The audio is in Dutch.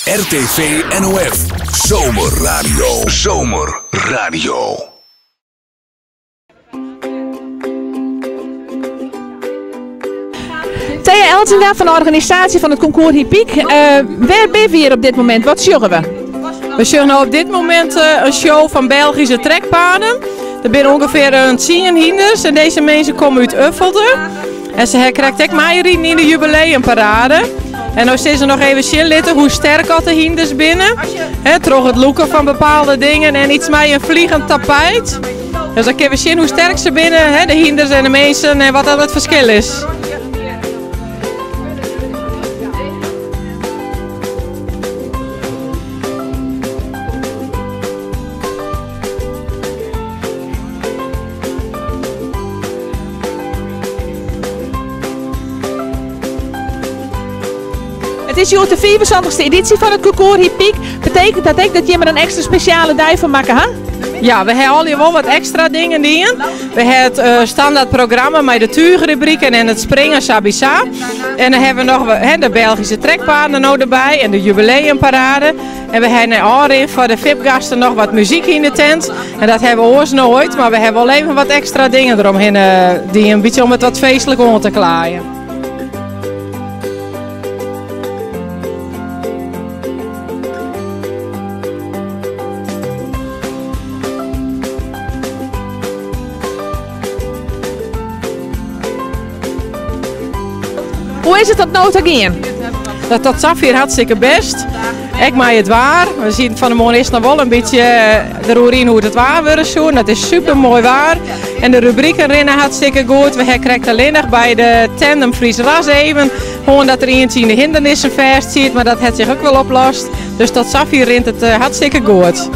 RTV NOF. Zomerradio. Zomerradio. Thea Eltinga van de organisatie van het concours Hippiek. Waar ben je hier op dit moment? Wat zorgen we? We zien op dit moment een show van Belgische trekpaarden. Er zijn ongeveer een 10 hinders en deze mensen komen uit Uffelde. En ze krijgt ook meerijden in de jubileumparade. En nu zijn ze nog even zien hoe sterk al de hinders binnen. Toch het loeken van bepaalde dingen en iets met een vliegend tapijt. Dus dan kunnen we zien hoe sterk ze binnen, de hinders en de mensen en wat dan het verschil is. Het is hier de 74e editie van het concours Hippiek. Betekent dat ook dat je er een extra speciale dag van maken, hè? Ja, we hebben al wel wat extra dingen in. We hebben het standaard programma met de tuurrubrieken en het springen Sabisa. En dan hebben we nog de Belgische trekpaarden nou erbij en de jubileumparade. En we hebben ook voor de VIP-gasten nog wat muziek in de tent. En dat hebben we ooit nooit, maar we hebben wel even wat extra dingen eromheen die een beetje om het wat feestelijk om te klaaien. Hoe is het tot nou te gaan? Dat Safir hartstikke best. Ik maak het waar. We zien van de morgen is nog wel een beetje de roer in hoe het waar wordt zo. Dat is super mooi waar. En de rubrieken rennen hartstikke goed. We krijgen alleen nog bij de tandem Fries Ras even. Gewoon dat er eentje in de hindernissen vast zit. Maar dat heeft zich ook wel oplost. Dus tot Safir rent het hartstikke goed.